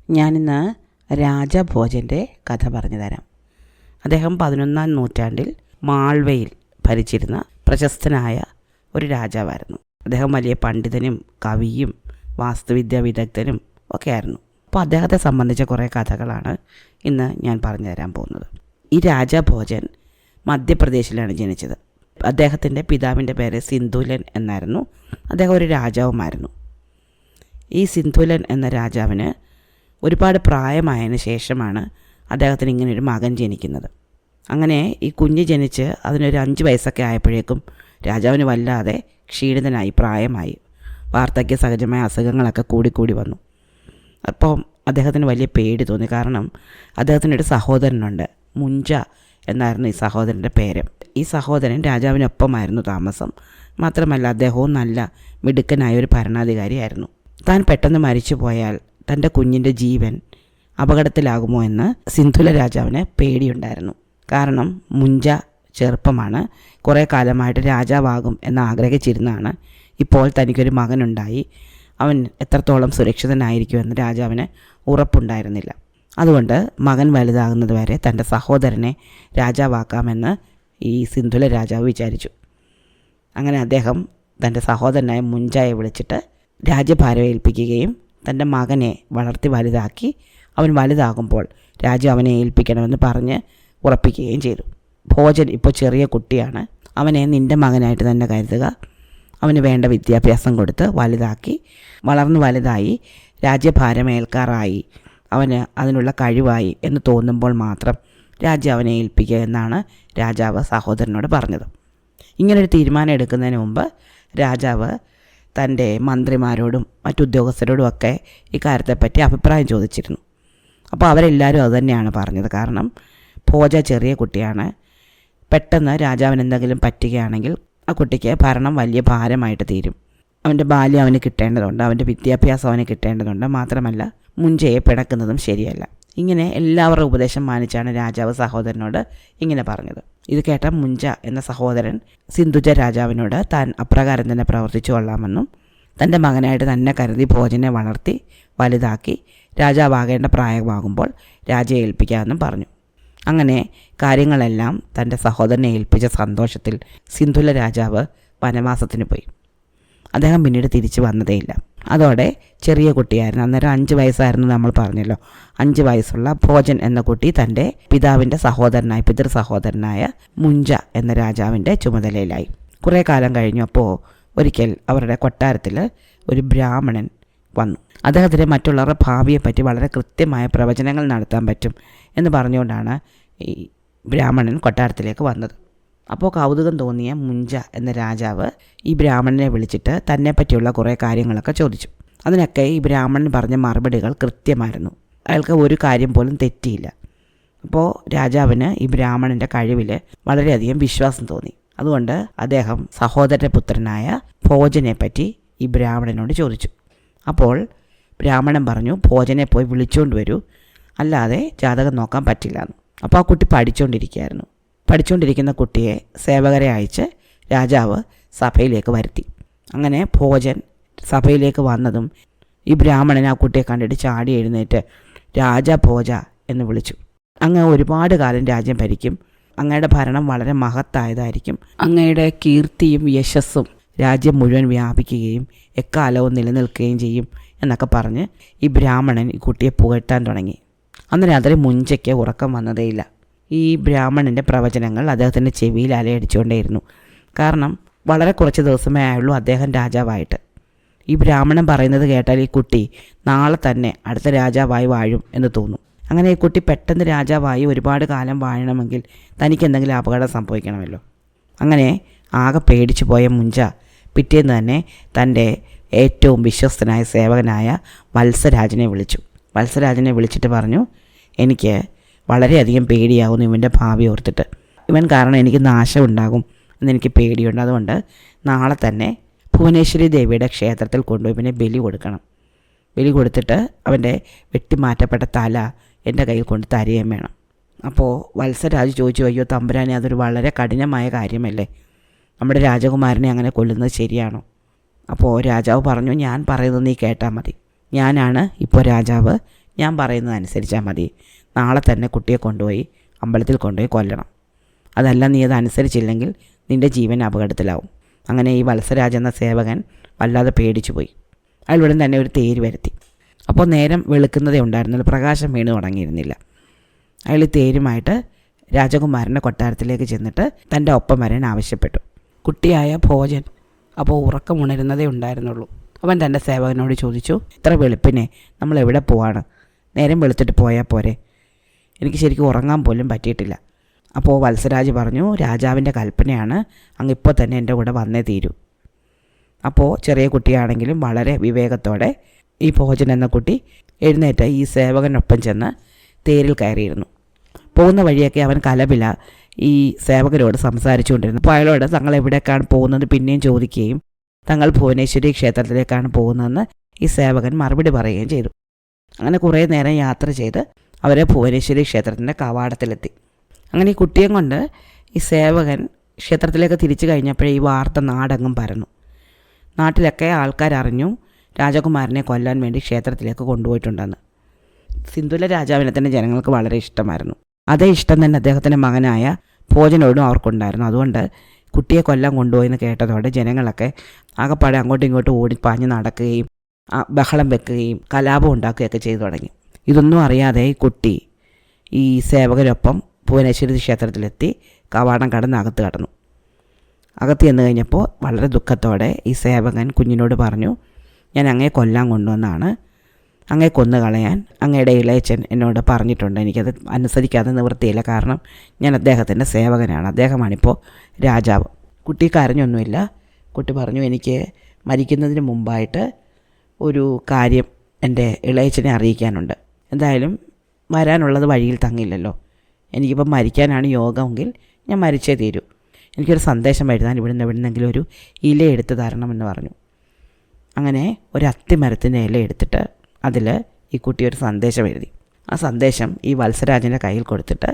ഞാനിന്ന് രാജഭോജൻ്റെ കഥ പറഞ്ഞു തരാം. അദ്ദേഹം 11-ാം നൂറ്റാണ്ടിൽ മാൾവയിൽ ഭരിച്ചിരുന്ന പ്രശസ്തനായ ഒരു രാജാവായിരുന്നു. അദ്ദേഹം വലിയ പണ്ഡിതനും കവിയും വാസ്തുവിദ്യാ വിദഗ്ധനും ഒക്കെ ആയിരുന്നു. അപ്പോൾ അദ്ദേഹത്തെ സംബന്ധിച്ച കുറേ കഥകളാണ് ഇന്ന് ഞാൻ പറഞ്ഞു തരാൻ പോകുന്നത്. ഈ രാജഭോജൻ മധ്യപ്രദേശിലാണ് ജനിച്ചത്. അദ്ദേഹത്തിൻ്റെ പിതാവിൻ്റെ പേര് സിന്ധുലൻ എന്നായിരുന്നു. അദ്ദേഹം ഒരു രാജാവുമായിരുന്നു. ഈ സിന്ധുലൻ എന്ന രാജാവിന് ഒരുപാട് പ്രായമായതിനു ശേഷമാണ് അദ്ദേഹത്തിന് ഇങ്ങനൊരു മകൻ ജനിക്കുന്നത്. അങ്ങനെ ഈ കുഞ്ഞ് ജനിച്ച് അതിനൊരു 5 വയസ്സൊക്കെ ആയപ്പോഴേക്കും രാജാവിന് വല്ലാതെ ക്ഷീണിതനായി, പ്രായമായി. വാർദ്ധക്യ സഹജമായ അസുഖങ്ങളൊക്കെ കൂടിക്കൂടി വന്നു. അപ്പോൾ അദ്ദേഹത്തിന് വലിയ പേടി തോന്നി. കാരണം അദ്ദേഹത്തിനൊരു സഹോദരനുണ്ട്, മുഞ്ച എന്നായിരുന്നു ഈ സഹോദരൻ്റെ പേര്. ഈ സഹോദരൻ രാജാവിനൊപ്പമായിരുന്നു താമസം. മാത്രമല്ല അദ്ദേഹവും നല്ല മിടുക്കനായ ഒരു ഭരണാധികാരിയായിരുന്നു. താൻ പെട്ടെന്ന് മരിച്ചു പോയാൽ തൻ്റെ കുഞ്ഞിൻ്റെ ജീവൻ അപകടത്തിലാകുമോ എന്ന് സിന്ധുല രാജാവിന് പേടിയുണ്ടായിരുന്നു. കാരണം മുഞ്ച ചെറുപ്പമാണ്, കുറേ കാലമായിട്ട് രാജാവാകും എന്ന് ആഗ്രഹിച്ചിരുന്നതാണ്. ഇപ്പോൾ തനിക്കൊരു മകനുണ്ടായി, അവൻ എത്രത്തോളം സുരക്ഷിതനായിരിക്കുമെന്ന് രാജാവിന് ഉറപ്പുണ്ടായിരുന്നില്ല. അതുകൊണ്ട് മകൻ വലുതാകുന്നത് വരെ തൻ്റെ സഹോദരനെ രാജാവാക്കാമെന്ന് ഈ സിന്ധുല രാജാവ് വിചാരിച്ചു. അങ്ങനെ അദ്ദേഹം തൻ്റെ സഹോദരനായ മുഞ്ചയെ വിളിച്ചിട്ട് രാജ്യഭാരം ഏൽപ്പിക്കുകയും തൻ്റെ മകനെ വളർത്തി വലുതാക്കി അവൻ വലുതാകുമ്പോൾ രാജ്യം അവനെ ഏൽപ്പിക്കണമെന്ന് പറഞ്ഞ് ഉറപ്പിക്കുകയും ചെയ്തു. ഭോജൻ ഇപ്പോൾ ചെറിയ കുട്ടിയാണ്, അവനെ നിൻ്റെ മകനായിട്ട് തന്നെ കരുതുക, അവന് വേണ്ട വിദ്യാഭ്യാസം കൊടുത്ത് വലുതാക്കി, വളർന്നു വലുതായി രാജ്യഭാരം ഏൽക്കാറായി, അവന് അതിനുള്ള കഴിവായി എന്ന് തോന്നുമ്പോൾ മാത്രം രാജ്യം അവനെ ഏൽപ്പിക്കുക എന്നാണ് രാജാവ് സഹോദരനോട് പറഞ്ഞത്. ഇങ്ങനൊരു തീരുമാനം എടുക്കുന്നതിന് മുമ്പ് രാജാവ് തൻ്റെ മന്ത്രിമാരോടും മറ്റുദ്യോഗസ്ഥരോടും ഒക്കെ ഇക്കാര്യത്തെപ്പറ്റി അഭിപ്രായം ചോദിച്ചിരുന്നു. അപ്പോൾ അവരെല്ലാവരും അതുതന്നെയാണ് പറഞ്ഞത്. കാരണം ഭോജ ചെറിയ കുട്ടിയാണ്, പെട്ടെന്ന് രാജാവിന് എന്തെങ്കിലും പറ്റുകയാണെങ്കിൽ ആ കുട്ടിക്ക് ഭരണം വലിയ ഭാരമായിട്ട് തീരും. അവൻ്റെ ബാല്യം അവന് കിട്ടേണ്ടതുണ്ട്, അവൻ്റെ വിദ്യാഭ്യാസം അവന് കിട്ടേണ്ടതുണ്ട്. മാത്രമല്ല മുഞ്ചയെ പിണക്കുന്നതും ശരിയല്ല. ഇങ്ങനെ എല്ലാവരുടെ ഉപദേശം മാനിച്ചാണ് രാജാവ് സഹോദരനോട് ഇങ്ങനെ പറഞ്ഞത്. ഇത് കേട്ട മുഞ്ച എന്ന സഹോദരൻ സിന്ധുജ രാജാവിനോട് താൻ അപ്രകാരം തന്നെ പ്രവർത്തിച്ചു കൊള്ളാമെന്നും തൻ്റെ മകനായിട്ട് തന്നെ കരുതി ഭോജനെ വളർത്തി വലുതാക്കി രാജാവാകേണ്ട പ്രായമാകുമ്പോൾ രാജയെ ഏൽപ്പിക്കാമെന്നും പറഞ്ഞു. അങ്ങനെ കാര്യങ്ങളെല്ലാം തൻ്റെ സഹോദരനെ ഏൽപ്പിച്ച സന്തോഷത്തിൽ സിന്ധുല രാജാവ് വനവാസത്തിന് പോയി. അദ്ദേഹം പിന്നീട് തിരിച്ചു വന്നതേയില്ല. അതോടെ ചെറിയ കുട്ടിയായിരുന്നു, അന്നേരം 5 വയസ്സായിരുന്നു നമ്മൾ പറഞ്ഞല്ലോ. 5 വയസ്സുള്ള ഭോജൻ എന്ന കുട്ടി തൻ്റെ പിതാവിൻ്റെ പിതൃ സഹോദരനായ മുഞ്ച എന്ന രാജാവിൻ്റെ ചുമതലയിലായി. കുറേ കാലം കഴിഞ്ഞപ്പോൾ ഒരിക്കൽ അവരുടെ കൊട്ടാരത്തിൽ ഒരു ബ്രാഹ്മണൻ വന്നു. അദ്ദേഹത്തിന് മറ്റുള്ളവരുടെ ഭാവിയെപ്പറ്റി വളരെ കൃത്യമായ പ്രവചനങ്ങൾ നടത്താൻ പറ്റും എന്ന് പറഞ്ഞുകൊണ്ടാണ് ഈ ബ്രാഹ്മണൻ കൊട്ടാരത്തിലേക്ക് വന്നത്. അപ്പോൾ കൗതുകം തോന്നിയ മുഞ്ച എന്ന രാജാവ് ഈ ബ്രാഹ്മണനെ വിളിച്ചിട്ട് തന്നെ പറ്റിയുള്ള കുറേ കാര്യങ്ങളൊക്കെ ചോദിച്ചു. അതിനൊക്കെ ഈ ബ്രാഹ്മണൻ പറഞ്ഞ മറുപടികൾ കൃത്യമായിരുന്നു. അയാൾക്ക് ഒരു കാര്യം പോലും തെറ്റിയില്ല. അപ്പോൾ രാജാവിന് ഈ ബ്രാഹ്മണൻ്റെ കഴിവിൽ വളരെയധികം വിശ്വാസം തോന്നി. അതുകൊണ്ട് അദ്ദേഹം സഹോദര പുത്രനായ ഭോജനെ പറ്റി ഈ ബ്രാഹ്മണനോട് ചോദിച്ചു. അപ്പോൾ ബ്രാഹ്മണൻ പറഞ്ഞു, ഭോജനെ പോയി വിളിച്ചുകൊണ്ട് വരൂ, അല്ലാതെ ജാതകം നോക്കാൻ പറ്റില്ല എന്ന്. അപ്പോൾ ആ കുട്ടി പഠിച്ചുകൊണ്ടിരിക്കുന്ന കുട്ടിയെ സേവകരെ അയച്ച് രാജാവ് സഭയിലേക്ക് വരുത്തി. അങ്ങനെ ഭോജൻ സഭയിലേക്ക് വന്നതും ഈ ബ്രാഹ്മണൻ ആ കുട്ടിയെ കണ്ടിട്ട് ചാടി എഴുന്നേറ്റ് രാജഭോജ എന്ന് വിളിച്ചു. അങ്ങ് ഒരുപാട് കാലം രാജ്യം ഭരിക്കും, അങ്ങയുടെ ഭരണം വളരെ മഹത്തായതായിരിക്കും, അങ്ങയുടെ കീർത്തിയും യശസ്സും രാജ്യം മുഴുവൻ വ്യാപിക്കുകയും എക്കാലവും നിലനിൽക്കുകയും ചെയ്യും എന്നൊക്കെ പറഞ്ഞ് ഈ ബ്രാഹ്മണൻ ഈ കുട്ടിയെ പുകഴ്ത്താൻ തുടങ്ങി. അന്ന് രാത്രി മുഞ്ചയ്ക്ക് ഉറക്കം വന്നതേയില്ല. ഈ ബ്രാഹ്മണൻ്റെ പ്രവചനങ്ങൾ അദ്ദേഹത്തിൻ്റെ ചെവിയിൽ അലയടിച്ചുകൊണ്ടേയിരുന്നു. കാരണം വളരെ കുറച്ച് ദിവസമേ ആയുള്ളൂ അദ്ദേഹം രാജാവായിട്ട്. ഈ ബ്രാഹ്മണൻ പറയുന്നത് കേട്ടാൽ ഈ കുട്ടി നാളെ തന്നെ അടുത്ത രാജാവായി വാഴും എന്ന് തോന്നും. അങ്ങനെ ഈ കുട്ടി പെട്ടെന്ന് രാജാവായി ഒരുപാട് കാലം വാഴണമെങ്കിൽ തനിക്ക് എന്തെങ്കിലും അപകടം സംഭവിക്കണമല്ലോ. അങ്ങനെ ആകെ പേടിച്ചു പോയ മുഞ്ച പിറ്റേന്ന് തന്നെ തൻ്റെ ഏറ്റവും വിശ്വസ്തനായ സേവകനായ വത്സരാജനെ വിളിച്ചിട്ട് പറഞ്ഞു, എനിക്ക് വളരെയധികം പേടിയാവുന്നു ഇവൻ്റെ ഭാവി ഓർത്തിട്ട്. ഇവൻ കാരണം എനിക്ക് നാശമുണ്ടാകും എന്നെനിക്ക് പേടിയുണ്ട്. അതുകൊണ്ട് നാളെ തന്നെ ഭുവനേശ്വരി ദേവിയുടെ ക്ഷേത്രത്തിൽ കൊണ്ടുപോയി ഇവനെ ബലി കൊടുക്കണം. ബലി കൊടുത്തിട്ട് അവൻ്റെ വെട്ടിമാറ്റപ്പെട്ട തല എൻ്റെ കയ്യിൽ കൊണ്ട് തരികയും വേണം. അപ്പോൾ വത്സരാജ് ചോദിച്ചു, അയ്യോ തമ്പുരാനെ, അതൊരു വളരെ കഠിനമായ കാര്യമല്ലേ, നമ്മുടെ രാജകുമാരനെ അങ്ങനെ കൊല്ലുന്നത് ശരിയാണോ? അപ്പോൾ രാജാവ് പറഞ്ഞു, ഞാൻ പറയുന്നത് നീ കേട്ടാൽ മതി, ഞാനാണ് ഇപ്പോൾ രാജാവ്, ഞാൻ പറയുന്നത് അനുസരിച്ചാൽ മതി. നാളെ തന്നെ കുട്ടിയെ കൊണ്ടുപോയി അമ്പലത്തിൽ കൊണ്ടുപോയി കൊല്ലണം. അതല്ല നീ അതനുസരിച്ചില്ലെങ്കിൽ നിൻ്റെ ജീവൻ അപകടത്തിലാവും. അങ്ങനെ ഈ വത്സരാജ് എന്ന സേവകൻ വല്ലാതെ പേടിച്ചു പോയി. അയാൾ ഉടൻ തന്നെ ഒരു തേര് വരുത്തി. അപ്പോൾ നേരം വെളുക്കുന്നതേ ഉണ്ടായിരുന്നില്ല, പ്രകാശം വീണ് തുടങ്ങിയിരുന്നില്ല. അയാൾ ഈ തേരുമായിട്ട് രാജകുമാരൻ്റെ കൊട്ടാരത്തിലേക്ക് ചെന്നിട്ട് തൻ്റെ ഒപ്പം വരാൻ ആവശ്യപ്പെട്ടു. കുട്ടിയായ ഭോജൻ അപ്പോൾ ഉറക്കമുണരുന്നതേ ഉണ്ടായിരുന്നുള്ളൂ. അവൻ തൻ്റെ സേവകനോട് ചോദിച്ചു, ഇത്ര വെളുപ്പിനെ നമ്മൾ എവിടെ പോവാണ്? നേരം വെളുത്തിട്ട് പോയാൽ പോരെ? എനിക്ക് ശരിക്കും ഉറങ്ങാൻ പോലും പറ്റിയിട്ടില്ല. അപ്പോൾ വത്സരാജ് പറഞ്ഞു, രാജാവിൻ്റെ കൽപ്പനയാണ്, അങ്ങിപ്പോൾ തന്നെ എൻ്റെ കൂടെ വന്നേ തീരൂ. അപ്പോൾ ചെറിയ കുട്ടിയാണെങ്കിലും വളരെ വിവേകത്തോടെ ഈ ഭോജൻ എന്ന കുട്ടി എഴുന്നേറ്റ് ഈ സേവകനൊപ്പം ചെന്ന് തേരിൽ കയറിയിരുന്നു. പോകുന്ന വഴിയൊക്കെ അവൻ കലപില ഈ സേവകരോട് സംസാരിച്ചുകൊണ്ടിരുന്നു. അപ്പോൾ അയാളോട് തങ്ങൾ എവിടേക്കാണ് പോകുന്നത് പിന്നെയും ചോദിക്കുകയും തങ്ങൾ ഭുവനേശ്വരി ക്ഷേത്രത്തിലേക്കാണ് പോകുന്നതെന്ന് ഈ സേവകൻ മറുപടി പറയുകയും ചെയ്തു. അങ്ങനെ കുറേ നേരം യാത്ര ചെയ്ത് അവരെ ഭുവനേശ്വരി ക്ഷേത്രത്തിൻ്റെ കവാടത്തിലെത്തി. അങ്ങനെ ഈ കുട്ടിയെ കൊണ്ട് ഈ സേവകൻ ക്ഷേത്രത്തിലേക്ക് തിരിച്ചു കഴിഞ്ഞപ്പോഴേ ഈ വാർത്ത നാടെങ്ങും പരന്നു. നാട്ടിലൊക്കെ ആൾക്കാരറിഞ്ഞു രാജകുമാരനെ കൊല്ലാൻ വേണ്ടി ക്ഷേത്രത്തിലേക്ക് കൊണ്ടുപോയിട്ടുണ്ടെന്ന്. സിന്ധുല രാജാവിനെ തന്നെ ജനങ്ങൾക്ക് വളരെ ഇഷ്ടമായിരുന്നു. അതേ ഇഷ്ടം തന്നെ അദ്ദേഹത്തിൻ്റെ മകനായ ഭോജനോടും അവർക്കുണ്ടായിരുന്നു. അതുകൊണ്ട് കുട്ടിയെ കൊല്ലാൻ കൊണ്ടുപോയെന്ന് കേട്ടതോടെ ജനങ്ങളൊക്കെ ആകെപ്പാടെ അങ്ങോട്ടും ഇങ്ങോട്ടും ഓടിപ്പാഞ്ഞ് നടക്കുകയും ബഹളം വെക്കുകയും കലാപം ഉണ്ടാക്കുകയൊക്കെ ചെയ്തു തുടങ്ങി. ഇതൊന്നും അറിയാതെ ഈ കുട്ടി ഈ സേവകരൊപ്പം ഭുവനേശ്വരി ക്ഷേത്രത്തിലെത്തി കവാടം കടന്ന് അകത്ത് കടന്നു. അകത്ത് ചെന്ന് കഴിഞ്ഞപ്പോൾ വളരെ ദുഃഖത്തോടെ ഈ സേവകൻ കുഞ്ഞിനോട് പറഞ്ഞു, ഞാൻ അങ്ങയെ കൊല്ലാൻ കൊണ്ടുവന്നാണ്. അങ്ങയെ കൊന്നു കളയാൻ അങ്ങയുടെ ഇളയച്ചൻ എന്നോട് പറഞ്ഞിട്ടുണ്ട്. എനിക്കത് അനുസരിക്കാതെ നിവൃത്തിയില്ല. കാരണം ഞാൻ അദ്ദേഹത്തിൻ്റെ സേവകനാണ്. അദ്ദേഹമാണിപ്പോൾ രാജാവ്. കുട്ടി കരഞ്ഞൊന്നുമില്ല. കുട്ടി പറഞ്ഞു, എനിക്ക് മരിക്കുന്നതിന് മുമ്പായിട്ട് ഒരു കാര്യം എൻ്റെ ഇളയച്ചനെ അറിയിക്കാനുണ്ട്. എന്തായാലും വരാനുള്ളത് വഴിയിൽ തങ്ങില്ലല്ലോ. എനിക്കിപ്പം മരിക്കാനാണ് യോഗമെങ്കിൽ ഞാൻ മരിച്ചേ തീരൂ. എനിക്കൊരു സന്ദേശം എഴുതാൻ എവിടുന്നെങ്കിലും ഒരു ഇല എടുത്ത് തരണമെന്ന് പറഞ്ഞു. അങ്ങനെ ഒരു അത്തിമരത്തിൻ്റെ ഇല എടുത്തിട്ട് അതിൽ ഈ കുട്ടി ഒരു സന്ദേശം എഴുതി. ആ സന്ദേശം ഈ വത്സരാജൻ്റെ കയ്യിൽ കൊടുത്തിട്ട്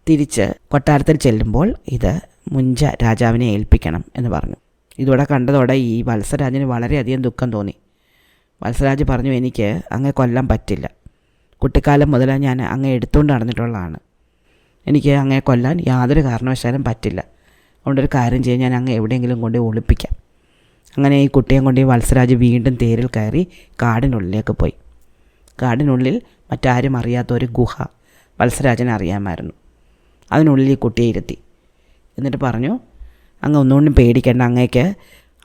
തിരിച്ച് കൊട്ടാരത്തിൽ ചെല്ലുമ്പോൾ ഇത് മുഞ്ച രാജാവിനെ ഏൽപ്പിക്കണം എന്ന് പറഞ്ഞു. ഇതോടെ കണ്ടതോടെ ഈ വത്സരാജന് വളരെയധികം ദുഃഖം തോന്നി. വത്സരാജ് പറഞ്ഞു, എനിക്ക് അങ്ങേ കൊല്ലാൻ പറ്റില്ല. കുട്ടിക്കാലം മുതൽ ഞാൻ അങ്ങേ എടുത്തുകൊണ്ട് നടന്നിട്ടുള്ളതാണ്. എനിക്ക് അങ്ങേ കൊല്ലാൻ യാതൊരു കാരണവശാലും പറ്റില്ല. അതുകൊണ്ടൊരു കാര്യം ചെയ്യാൻ ഞാൻ അങ്ങ് എവിടെയെങ്കിലും കൊണ്ട് ഒളിപ്പിക്കാം. അങ്ങനെ ഈ കുട്ടിയെ കൊണ്ട് ഈ വത്സരാജ് വീണ്ടും തേരിൽ കയറി കാടിനുള്ളിലേക്ക് പോയി. കാടിനുള്ളിൽ മറ്റാരും അറിയാത്ത ഒരു ഗുഹ വത്സരാജന് അറിയാമായിരുന്നു. അതിനുള്ളിൽ ഈ കുട്ടിയെ ഇരുത്തി. എന്നിട്ട് പറഞ്ഞു, അങ്ങ് ഒന്നുകൊണ്ടും പേടിക്കേണ്ട, അങ്ങേക്ക്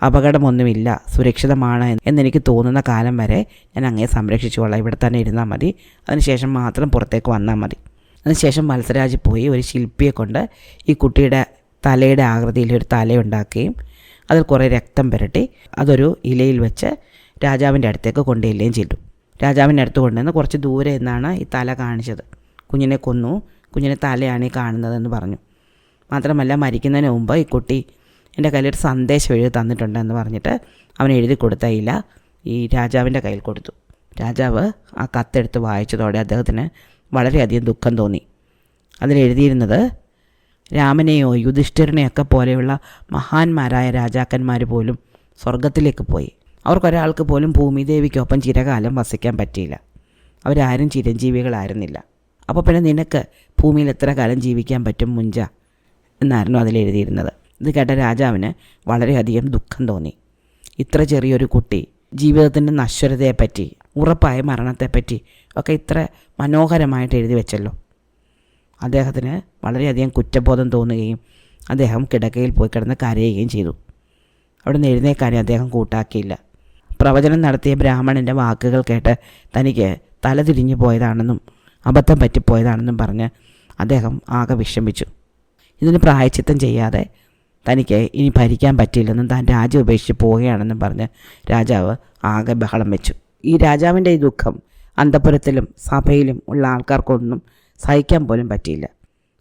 അപകടമൊന്നുമില്ല, സുരക്ഷിതമാണ് എന്നെനിക്ക് തോന്നുന്ന കാലം വരെ ഞാൻ അങ്ങയെ സംരക്ഷിച്ചു കൊള്ളാം. ഇവിടെ തന്നെ ഇരുന്നാൽ മതി. അതിനുശേഷം മാത്രം പുറത്തേക്ക് വന്നാൽ മതി. അതിനുശേഷം വത്സരാജ് പോയി ഒരു ശില്പിയെ കൊണ്ട് ഈ കുട്ടിയുടെ തലയുടെ ആകൃതിയിൽ ഒരു തലയുണ്ടാക്കുകയും അതിൽ കുറേ രക്തം പുരട്ടി അതൊരു ഇലയിൽ വെച്ച് രാജാവിൻ്റെ അടുത്തേക്ക് കൊണ്ടുചെല്ലുകയും ചെയ്തു. രാജാവിൻ്റെ അടുത്ത് കൊണ്ടുവന്ന് കുറച്ച് ദൂരെ നിന്നാണ് ഈ തല കാണിച്ചത്. കുഞ്ഞിനെ കൊന്നു, കുഞ്ഞിനെ തലയാണ് ഈ കാണുന്നതെന്ന് പറഞ്ഞു. മാത്രമല്ല മരിക്കുന്നതിന് മുമ്പ് ഈ കുട്ടി എൻ്റെ കയ്യിലൊരു സന്ദേശം എഴുതി തന്നിട്ടുണ്ടെന്ന് പറഞ്ഞിട്ട് അവൻ എഴുതി കൊടുത്ത ഇല ഈ രാജാവിൻ്റെ കയ്യിൽ കൊടുത്തു. രാജാവ് ആ കത്തെടുത്ത് വായിച്ചതോടെ അദ്ദേഹത്തിന് വളരെയധികം ദുഃഖം തോന്നി. അതിലെഴുതിയിരുന്നത്, രാമനെയോ യുധിഷ്ഠിരനെയൊക്കെ പോലെയുള്ള മഹാന്മാരായ രാജാക്കന്മാർ പോലും സ്വർഗത്തിലേക്ക് പോയി. അവർക്കൊരാൾക്ക് പോലും ഭൂമിദേവിക്കൊപ്പം ചിരകാലം വസിക്കാൻ പറ്റിയില്ല. അവരാരും ചിരഞ്ജീവികളായിരുന്നില്ല. അപ്പോൾ പിന്നെ നിനക്ക് ഭൂമിയിൽ എത്ര കാലം ജീവിക്കാൻ പറ്റും മുഞ്ച എന്നായിരുന്നു അതിലെഴുതിയിരുന്നത്. ഇത് കേട്ട രാജാവിന് വളരെയധികം ദുഃഖം തോന്നി. ഇത്ര ചെറിയൊരു കുട്ടി ജീവിതത്തിൻ്റെ നശ്വരതയെപ്പറ്റി, ഉറപ്പായ മരണത്തെപ്പറ്റി ഒക്കെ ഇത്ര മനോഹരമായിട്ട് എഴുതി വെച്ചല്ലോ. അദ്ദേഹത്തിന് വളരെയധികം കുറ്റബോധം തോന്നുകയും അദ്ദേഹം കിടക്കയിൽ പോയി കിടന്ന് കരയുകയും ചെയ്തു. അവിടെ നിന്ന് എഴുന്നേൽക്കാനേ അദ്ദേഹം കൂട്ടാക്കിയില്ല. പ്രവചനം നടത്തിയ ബ്രാഹ്മണൻ്റെ വാക്കുകൾ കേട്ട് തനിക്ക് തല തിരിഞ്ഞു പോയതാണെന്നും അബദ്ധം പറ്റിപ്പോയതാണെന്നും പറഞ്ഞ് അദ്ദേഹം ആകെ വിഷമിച്ചു. ഇതിന് പ്രായശ്ചിത്തം ചെയ്യാതെ തനിക്ക് ഇനി ഭരിക്കാൻ പറ്റിയില്ലെന്നും താൻ രാജ്യം ഉപേക്ഷിച്ച് പോവുകയാണെന്നും പറഞ്ഞ് രാജാവ് ആകെ ബഹളം വെച്ചു. ഈ രാജാവിൻ്റെ ഈ ദുഃഖം അന്തഃപുരത്തിലും സഭയിലും ഉള്ള ആൾക്കാർക്കൊന്നും സഹിക്കാൻ പോലും പറ്റിയില്ല.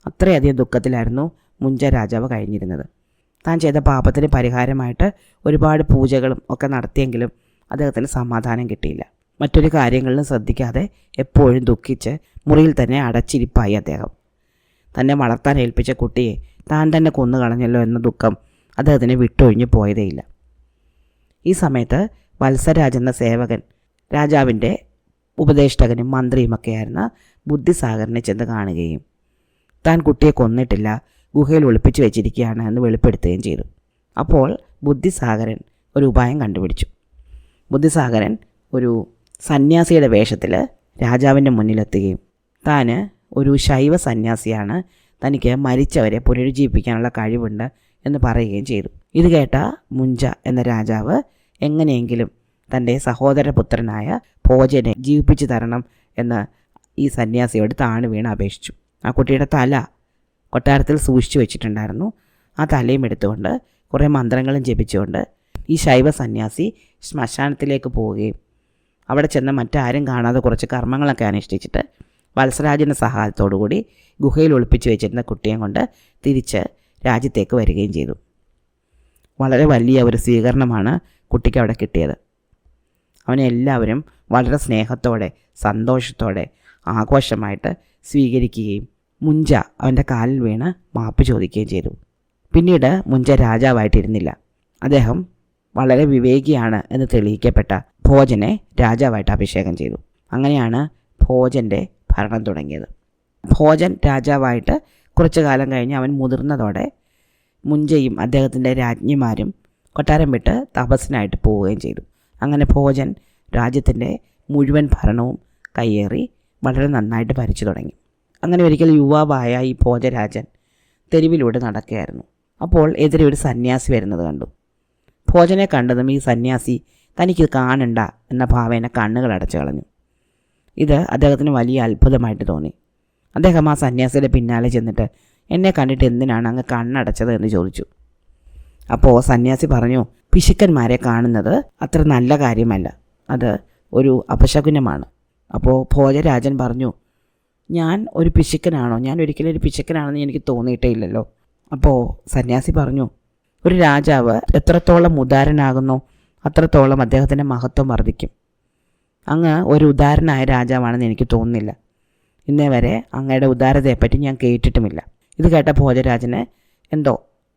അത്രയധികം ദുഃഖത്തിലായിരുന്നു മുഞ്ച രാജാവ് കഴിഞ്ഞിരുന്നത്. താൻ ചെയ്ത പാപത്തിന് പരിഹാരമായിട്ട് ഒരുപാട് പൂജകളും ഒക്കെ നടത്തിയെങ്കിലും അദ്ദേഹത്തിന് സമാധാനം കിട്ടിയില്ല. മറ്റൊരു കാര്യങ്ങളിലും ശ്രദ്ധിക്കാതെ എപ്പോഴും ദുഃഖിച്ച് മുറിയിൽ തന്നെ അടച്ചിരിപ്പായി അദ്ദേഹം. തന്നെ വളർത്താൻ ഏൽപ്പിച്ച കുട്ടിയെ താൻ തന്നെ കൊന്നു കളഞ്ഞല്ലോ എന്ന ദുഃഖം അദ്ദേഹത്തിന് വിട്ടൊഴിഞ്ഞു പോയതേയില്ല. ഈ സമയത്ത് വത്സരാജ് എന്ന സേവകൻ രാജാവിൻ്റെ ഉപദേഷ്ടകനും മന്ത്രിയുമൊക്കെയായിരുന്ന ബുദ്ധിസാഗറിനെ ചെന്ന് കാണുകയും താൻ കുട്ടിയെ കൊന്നിട്ടില്ല, ഗുഹയിൽ ഒളിപ്പിച്ചു വെച്ചിരിക്കുകയാണ് എന്ന് വെളിപ്പെടുത്തുകയും ചെയ്തു. അപ്പോൾ ബുദ്ധിസാഗരൻ ഒരു ഉപായം കണ്ടുപിടിച്ചു. ബുദ്ധിസാഗരൻ ഒരു സന്യാസിയുടെ വേഷത്തിൽ രാജാവിൻ്റെ മുന്നിലെത്തുകയും താൻ ഒരു ശൈവ സന്യാസിയാണ്, തനിക്ക് മരിച്ചവരെ പുനരുജ്ജീവിപ്പിക്കാനുള്ള കഴിവുണ്ട് എന്ന് പറയുകയും ചെയ്തു. ഇത് കേട്ട മുഞ്ച എന്ന രാജാവ് എങ്ങനെയെങ്കിലും തൻ്റെ സഹോദരപുത്രനായ ഭോജനെ ജീവിപ്പിച്ചു തരണം എന്ന് ഈ സന്യാസിയോട് താണു വീണ് അപേക്ഷിച്ചു. ആ കുട്ടിയുടെ തല കൊട്ടാരത്തിൽ സൂക്ഷിച്ചു വെച്ചിട്ടുണ്ടായിരുന്നു. ആ തലയും എടുത്തുകൊണ്ട് കുറേ മന്ത്രങ്ങളും ജപിച്ചുകൊണ്ട് ഈ ശൈവ സന്യാസി ശ്മശാനത്തിലേക്ക് പോവുകയും അവിടെ ചെന്ന് മറ്റാരും കാണാതെ കുറച്ച് കർമ്മങ്ങളൊക്കെ അനുഷ്ഠിച്ചിട്ട് വത്സരാജൻ്റെ സഹായത്തോടുകൂടി ഗുഹയിൽ ഒളിപ്പിച്ചു വെച്ചിരുന്ന കുട്ടിയെ കൊണ്ട് തിരിച്ച് രാജ്യത്തേക്ക് വരികയും ചെയ്തു. വളരെ വലിയ ഒരു സ്വീകരണമാണ് കുട്ടിക്ക് അവിടെ കിട്ടിയത്. അവനെ എല്ലാവരും വളരെ സ്നേഹത്തോടെ സന്തോഷത്തോടെ ആഘോഷമായിട്ട് സ്വീകരിക്കുകയും മുഞ്ച അവൻ്റെ കാലിൽ വീണ് മാപ്പ് ചോദിക്കുകയും ചെയ്തു. പിന്നീട് മുഞ്ച രാജാവായിട്ടിരുന്നില്ല. അദ്ദേഹം വളരെ വിവേകിയാണ് എന്ന് തെളിയിക്കപ്പെട്ട ഭോജനെ രാജാവായിട്ട് അഭിഷേകം ചെയ്തു. അങ്ങനെയാണ് ഭോജൻ്റെ ഭരണം തുടങ്ങിയത്. ഭോജൻ രാജാവായിട്ട് കുറച്ചു കാലം കഴിഞ്ഞ് അവൻ മുതിർന്നതോടെ മുഞ്ചയും അദ്ദേഹത്തിൻ്റെ രാജ്ഞിമാരും കൊട്ടാരം വിട്ട് തപസ്സിനായിട്ട് പോവുകയും ചെയ്തു. അങ്ങനെ ഭോജൻ രാജ്യത്തിൻ്റെ മുഴുവൻ ഭരണവും കയ്യേറി വളരെ നന്നായിട്ട് ഭരിച്ചു തുടങ്ങി. അങ്ങനെ ഒരിക്കൽ യുവാവായ ഈ ഭോജരാജൻ തെരുവിലൂടെ നടക്കുകയായിരുന്നു. അപ്പോൾ എതിരെ ഒരു സന്യാസി വരുന്നത് കണ്ടു. ഭോജനെ കണ്ടതും ഈ സന്യാസി തനിക്ക് കാണണ്ട എന്ന ഭാവേന കണ്ണുകൾ അടച്ചു കളഞ്ഞു. ഇത് അദ്ദേഹത്തിന് വലിയ അത്ഭുതമായിട്ട് തോന്നി. അദ്ദേഹം ആ സന്യാസിയുടെ പിന്നാലെ ചെന്നിട്ട് എന്നെ കണ്ടിട്ട് എന്തിനാണ് അങ്ങ് കണ്ണടച്ചത് എന്ന് ചോദിച്ചു. അപ്പോൾ സന്യാസി പറഞ്ഞു, പിശുക്കന്മാരെ കാണുന്നത് അത്ര നല്ല കാര്യമല്ല, അത് ഒരു അപശകുനമാണ്. അപ്പോൾ ഭോജരാജൻ പറഞ്ഞു, ഞാൻ ഒരു പിശുക്കനാണോ? ഞാൻ ഒരിക്കലും ഒരു പിശുക്കനാണെന്ന് എനിക്ക് തോന്നിയിട്ടേ ഇല്ലല്ലോ. അപ്പോൾ സന്യാസി പറഞ്ഞു, ഒരു രാജാവ് എത്രത്തോളം ഉദാരനാകുന്നോ അത്രത്തോളം അദ്ദേഹത്തിൻ്റെ മഹത്വം വർദ്ധിക്കും. അങ്ങ് ഒരു ഉദാരനായ രാജാവാണെന്ന് എനിക്ക് തോന്നുന്നില്ല. ഇന്നേ വരെ അങ്ങയുടെ ഉദാരതയെപ്പറ്റി ഞാൻ കേട്ടിട്ടുമില്ല. ഇത് കേട്ട ഭോജരാജന് എന്തോ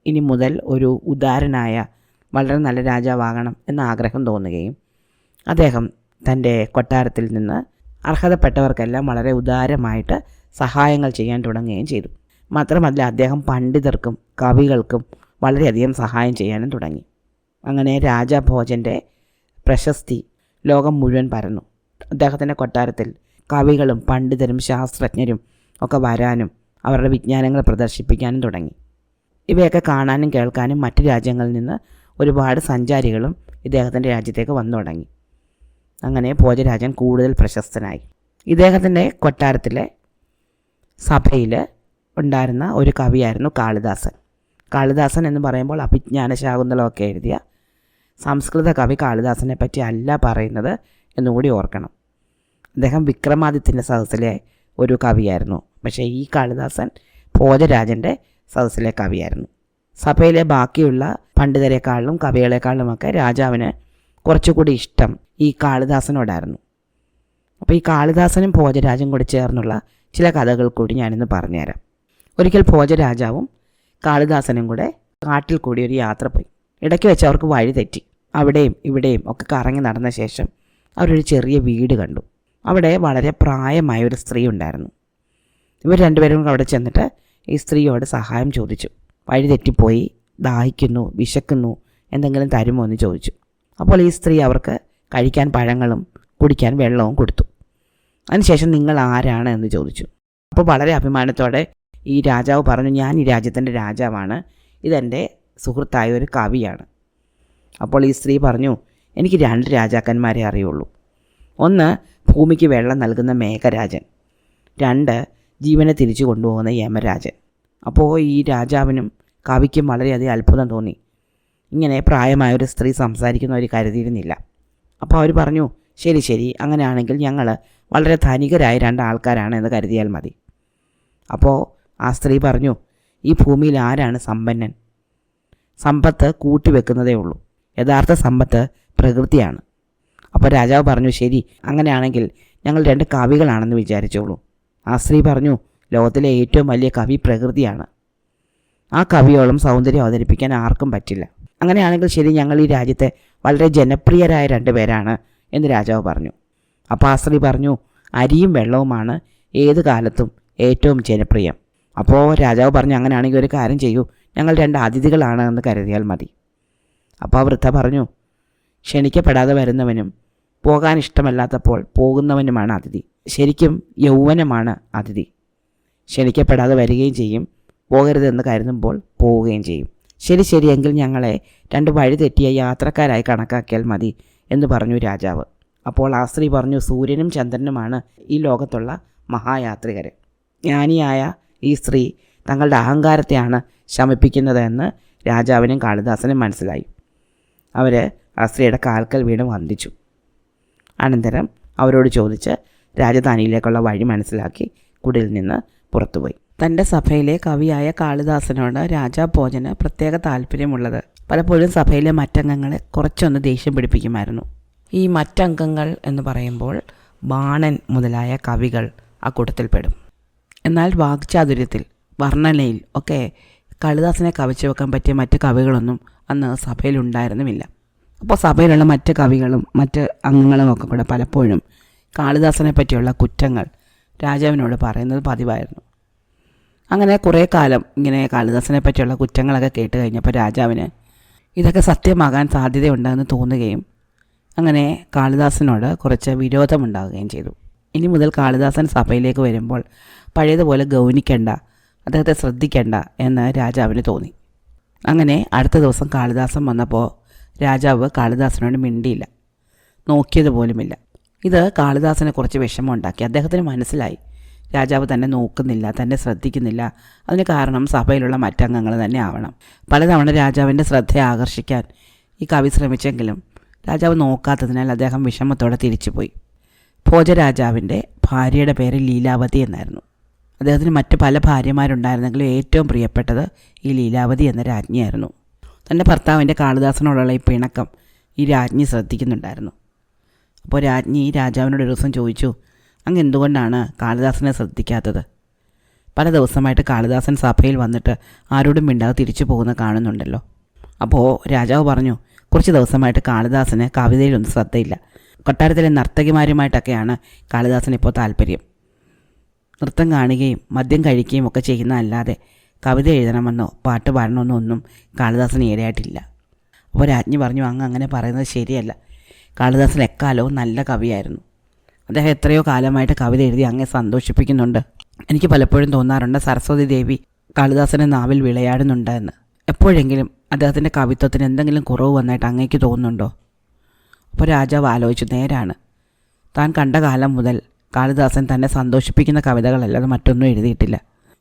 ഇനി മുതൽ ഒരു ഉദാരനായ വളരെ നല്ല രാജാവാകണം എന്ന ആഗ്രഹം തോന്നുകയും അദ്ദേഹം തൻ്റെ കൊട്ടാരത്തിൽ നിന്ന് അർഹതപ്പെട്ടവർക്കെല്ലാം വളരെ ഉദാരമായിട്ട് സഹായങ്ങൾ ചെയ്യാൻ തുടങ്ങുകയും ചെയ്തു. മാത്രമല്ല അദ്ദേഹം പണ്ഡിതർക്കും കവികൾക്കും വളരെയധികം സഹായം ചെയ്യാനും തുടങ്ങി. അങ്ങനെ രാജാ ഭോജൻ്റെ പ്രശസ്തി ലോകം മുഴുവൻ പരന്നു. അദ്ദേഹത്തിൻ്റെ കൊട്ടാരത്തിൽ കവികളും പണ്ഡിതരും ശാസ്ത്രജ്ഞരും ഒക്കെ വരാനും അവരുടെ വിജ്ഞാനങ്ങൾ പ്രദർശിപ്പിക്കാനും തുടങ്ങി. ഇവയൊക്കെ കാണാനും കേൾക്കാനും മറ്റ് രാജ്യങ്ങളിൽ നിന്ന് ഒരുപാട് സഞ്ചാരികളും ഇദ്ദേഹത്തിൻ്റെ രാജ്യത്തേക്ക് വന്നു തുടങ്ങി. അങ്ങനെ ഭോജരാജൻ കൂടുതൽ പ്രശസ്തനായി. ഇദ്ദേഹത്തിൻ്റെ കൊട്ടാരത്തിലെ സഭയിൽ ഉണ്ടായിരുന്ന ഒരു കവിയായിരുന്നു കാളിദാസൻ. കാളിദാസൻ എന്ന് പറയുമ്പോൾ അഭിജ്ഞാനശാകുന്തളമൊക്കെ എഴുതിയ സംസ്കൃത കവി കാളിദാസനെ പറ്റി അല്ല പറയുന്നത് എന്നുകൂടി ഓർക്കണം. അദ്ദേഹം വിക്രമാദിത്യൻ്റെ സദസ്സിലെ ഒരു കവിയായിരുന്നു. പക്ഷേ ഈ കാളിദാസൻ ഭോജരാജൻ്റെ സദസ്സിലെ കവിയായിരുന്നു. സഭയിലെ ബാക്കിയുള്ള പണ്ഡിതരെക്കാളിലും കവികളെക്കാളുമൊക്കെ രാജാവിന് കുറച്ചുകൂടി ഇഷ്ടം ഈ കാളിദാസനോടായിരുന്നു. അപ്പോൾ ഈ കാളിദാസനും ഭോജരാജും കൂടി ചേർന്നുള്ള ചില കഥകൾ കൂടി ഞാനിന്ന് പറഞ്ഞുതരാം. ഒരിക്കൽ ഭോജരാജാവും കാളിദാസനും കൂടെ കാട്ടിൽ കൂടി ഒരു യാത്ര പോയി. ഇടയ്ക്ക് വെച്ച് അവർക്ക് വഴി തെറ്റി. അവിടെയും ഇവിടെയും ഒക്കെ കറങ്ങി നടന്ന ശേഷം അവരൊരു ചെറിയ വീട് കണ്ടു. അവിടെ വളരെ പ്രായമായ ഒരു സ്ത്രീ ഉണ്ടായിരുന്നു. ഇവർ രണ്ടുപേരും അവിടെ ചെന്നിട്ട് ഈ സ്ത്രീയോട് സഹായം ചോദിച്ചു. വഴി തെറ്റിപ്പോയി, ദാഹിക്കുന്നു, വിശക്കുന്നു, എന്തെങ്കിലും തരുമോ എന്ന് ചോദിച്ചു. അപ്പോൾ ഈ സ്ത്രീ അവർക്ക് കഴിക്കാൻ പഴങ്ങളും കുടിക്കാൻ വെള്ളവും കൊടുത്തു. അതിനുശേഷം നിങ്ങൾ ആരാണ് എന്ന് ചോദിച്ചു. അപ്പോൾ വളരെ അഭിമാനത്തോടെ ഈ രാജാവ് പറഞ്ഞു, ഞാൻ ഈ രാജ്യത്തിൻ്റെ രാജാവാണ്, ഇതെൻ്റെ സുഹൃത്തായ ഒരു കവിയാണ്. അപ്പോൾ ഈ സ്ത്രീ പറഞ്ഞു, എനിക്ക് 2 രാജാക്കന്മാരെ അറിയുള്ളൂ. ഒന്ന് ഭൂമിക്ക് വെള്ളം നൽകുന്ന മേഘരാജൻ, 2 ജീവനെ തിരിച്ചു കൊണ്ടുപോകുന്ന യമരാജൻ. അപ്പോൾ ഈ രാജാവിനും കവിക്കും വളരെയധികം അത്ഭുതം തോന്നി. ഇങ്ങനെ പ്രായമായൊരു സ്ത്രീ സംസാരിക്കുന്ന ഒരു കരുതിയിരുന്നില്ല. അപ്പോൾ അവർ പറഞ്ഞു, ശരി ശരി, അങ്ങനെയാണെങ്കിൽ ഞങ്ങൾ വളരെ ധനികരായ 2 ആൾക്കാരാണ് എന്ന് കരുതിയാൽ മതി. അപ്പോൾ ആ സ്ത്രീ പറഞ്ഞു, ഈ ഭൂമിയിൽ ആരാണ് സമ്പന്നൻ? സമ്പത്ത് കൂട്ടിവെക്കുന്നതേ ഉള്ളൂ. യഥാർത്ഥ സമ്പത്ത് പ്രകൃതിയാണ്. അപ്പോൾ രാജാവ് പറഞ്ഞു, ശരി, അങ്ങനെയാണെങ്കിൽ ഞങ്ങൾ 2 കവികളാണെന്ന് വിചാരിച്ചോളൂ. ആ സ്ത്രീ പറഞ്ഞു, ലോകത്തിലെ ഏറ്റവും വലിയ കവി പ്രകൃതിയാണ്. ആ കവിയോളം സൗന്ദര്യം അവതരിപ്പിക്കാൻ ആർക്കും പറ്റില്ല. അങ്ങനെയാണെങ്കിൽ ശരി, ഞങ്ങൾ ഈ രാജ്യത്തെ വളരെ ജനപ്രിയരായ 2 പേരാണ് എന്ന് രാജാവ് പറഞ്ഞു. അപ്പോൾ ആ സ്ത്രീ പറഞ്ഞു, അരിയും വെള്ളവുമാണ് ഏത് കാലത്തും ഏറ്റവും ജനപ്രിയം. അപ്പോൾ രാജാവ് പറഞ്ഞു, അങ്ങനെയാണെങ്കിൽ ഒരു കാര്യം ചെയ്യൂ, ഞങ്ങൾ 2 അതിഥികളാണ് എന്ന് കരുതിയാൽ മതി. അപ്പോൾ ആ വൃദ്ധ പറഞ്ഞു, ക്ഷണിക്കപ്പെടാതെ വരുന്നവനും പോകാൻ ഇഷ്ടമല്ലാത്തപ്പോൾ പോകുന്നവനുമാണ് അതിഥി. ശരിക്കും യൗവനമാണ് അതിഥി. ക്ഷണിക്കപ്പെടാതെ വരികയും ചെയ്യും, പോകരുതെന്ന് കരുതുമ്പോൾ പോവുകയും ചെയ്യും. ശരി, എങ്കിൽ ഞങ്ങളെ 2 വഴി തെറ്റിയ യാത്രക്കാരായി കണക്കാക്കിയാൽ മതി എന്ന് പറഞ്ഞു രാജാവ്. അപ്പോൾ ആ സ്ത്രീ പറഞ്ഞു, സൂര്യനും ചന്ദ്രനുമാണ് ഈ ലോകത്തുള്ള മഹായാത്രികർ. ജ്ഞാനിയായ ഈ സ്ത്രീ തങ്ങളുടെ അഹങ്കാരത്തെയാണ് ശമിപ്പിക്കുന്നതെന്ന് രാജാവിനും കാളിദാസനും മനസ്സിലായി. അവർ ആ സ്ത്രീയുടെ കാൽക്കൽ വീണ് വന്ദിച്ചു. അനന്തരം അവരോട് ചോദിച്ച് രാജധാനിയിലേക്കുള്ള വഴി മനസ്സിലാക്കി കുടിൽ നിന്ന് പുറത്തുപോയി. തൻ്റെ സഭയിലെ കവിയായ കാളിദാസനോട് രാജഭോജന് പ്രത്യേക താല്പര്യമുള്ളത് പലപ്പോഴും സഭയിലെ മറ്റംഗങ്ങളെ കുറച്ചൊന്ന് ദേഷ്യം പിടിപ്പിക്കുമായിരുന്നു. ഈ മറ്റംഗങ്ങൾ എന്ന് പറയുമ്പോൾ ബാണൻ മുതലായ കവികൾ ആ കൂട്ടത്തിൽപ്പെടും. എന്നാൽ വാക്ചാതുര്യത്തിൽ, വർണ്ണനയിൽ ഒക്കെ കാളിദാസനെ കവിച്ചു വെക്കാൻ പറ്റിയ മറ്റ് കവികളൊന്നും അന്ന് സഭയിലുണ്ടായിരുന്നുമില്ല. അപ്പോൾ സഭയിലുള്ള മറ്റ് കവികളും മറ്റ് അംഗങ്ങളും ഒക്കെ കൂടെ പലപ്പോഴും കാളിദാസനെ പറ്റിയുള്ള കുറ്റങ്ങൾ രാജാവിനോട് പറയുന്നത് പതിവായിരുന്നു. അങ്ങനെ കുറേ കാലം ഇങ്ങനെ കാളിദാസനെ പറ്റിയുള്ള കുറ്റങ്ങളൊക്കെ കേട്ട് കഴിഞ്ഞപ്പോൾ രാജാവിന് ഇതൊക്കെ സത്യമാകാൻ സാധ്യതയുണ്ടെന്ന് തോന്നുകയും അങ്ങനെ കാളിദാസനോട് കുറച്ച് വിരോധമുണ്ടാവുകയും ചെയ്തു. ഇനി മുതൽ കാളിദാസൻ സഭയിലേക്ക് വരുമ്പോൾ പഴയതുപോലെ ഗൗനിക്കേണ്ട, അദ്ദേഹത്തെ ശ്രദ്ധിക്കേണ്ട എന്ന് രാജാവിന് തോന്നി. അങ്ങനെ അടുത്ത ദിവസം കാളിദാസൻ വന്നപ്പോൾ രാജാവ് കാളിദാസനോട് മിണ്ടിയില്ല, നോക്കിയതുപോലുമില്ല. ഇത് കാളിദാസനെ കുറച്ച് വിഷമമുണ്ടാക്കി. അദ്ദേഹത്തിന് മനസ്സിലായി രാജാവ് തന്നെ നോക്കുന്നില്ല, തന്നെ ശ്രദ്ധിക്കുന്നില്ല. അതിന് കാരണം സഭയിലുള്ള മറ്റംഗങ്ങൾ തന്നെ ആവണം. പലതവണ രാജാവിൻ്റെ ശ്രദ്ധയെ ആകർഷിക്കാൻ ഈ കവി ശ്രമിച്ചെങ്കിലും രാജാവ് നോക്കാത്തതിനാൽ അദ്ദേഹം വിഷമത്തോടെ തിരിച്ചുപോയി. ഭോജരാജാവിൻ്റെ ഭാര്യയുടെ പേര് ലീലാവതി എന്നായിരുന്നു. അദ്ദേഹത്തിന് മറ്റ് പല ഭാര്യമാരുണ്ടായിരുന്നെങ്കിലും ഏറ്റവും പ്രിയപ്പെട്ടത് ഈ ലീലാവതി എന്ന രാജ്ഞിയായിരുന്നു. തൻ്റെ ഭർത്താവിൻ്റെ കാളിദാസനോടുള്ള ഈ പിണക്കം ഈ രാജ്ഞി ശ്രദ്ധിക്കുന്നുണ്ടായിരുന്നു. അപ്പോൾ രാജ്ഞി രാജാവിനോട് ഒരു ദിവസം ചോദിച്ചു, അങ്ങ് എന്തുകൊണ്ടാണ് കാളിദാസനെ ശ്രദ്ധിക്കാത്തത്? പല ദിവസമായിട്ട് കാളിദാസൻ സഭയിൽ വന്നിട്ട് ആരോടും മിണ്ടാതെ തിരിച്ചു പോകുന്ന കാണുന്നുണ്ടല്ലോ. അപ്പോൾ രാജാവ് പറഞ്ഞു, കുറച്ച് ദിവസമായിട്ട് കാളിദാസന് കവിതയിലൊന്നും ശ്രദ്ധയില്ല. കൊട്ടാരത്തിലെ നർത്തകിമാരുമായിട്ടൊക്കെയാണ് കാളിദാസന് ഇപ്പോൾ താല്പര്യം. നൃത്തം കാണുകയും മദ്യം കഴിക്കുകയും ഒക്കെ ചെയ്യുന്ന അല്ലാതെ കവിത എഴുതണമെന്നോ പാട്ട് പാടണമെന്നോ ഒന്നും കാളിദാസന് ഈടായിട്ടില്ല. അപ്പോൾ രാജ്ഞി പറഞ്ഞു, അങ്ങ് അങ്ങനെ പറയുന്നത് ശരിയല്ല. കാളിദാസൻ എക്കാലവും നല്ല കവിയായിരുന്നു. അദ്ദേഹം എത്രയോ കാലമായിട്ട് കവിത എഴുതി അങ്ങേ സന്തോഷിപ്പിക്കുന്നുണ്ട്. എനിക്ക് പലപ്പോഴും തോന്നാറുണ്ട് സരസ്വതി ദേവി കാളിദാസൻ്റെ നാവിൽ വിളയാടുന്നുണ്ട് എന്ന്. എപ്പോഴെങ്കിലും അദ്ദേഹത്തിൻ്റെ കവിത്വത്തിന് എന്തെങ്കിലും കുറവ് വന്നായിട്ട് അങ്ങേക്ക് തോന്നുന്നുണ്ടോ? അപ്പോൾ രാജാവ് ആലോചിച്ചു, നേരാണ്. താൻ കണ്ട കാലം മുതൽ കാളിദാസൻ തന്നെ സന്തോഷിപ്പിക്കുന്ന കവിതകളല്ലാതെ മറ്റൊന്നും എഴുതിയിട്ടില്ല.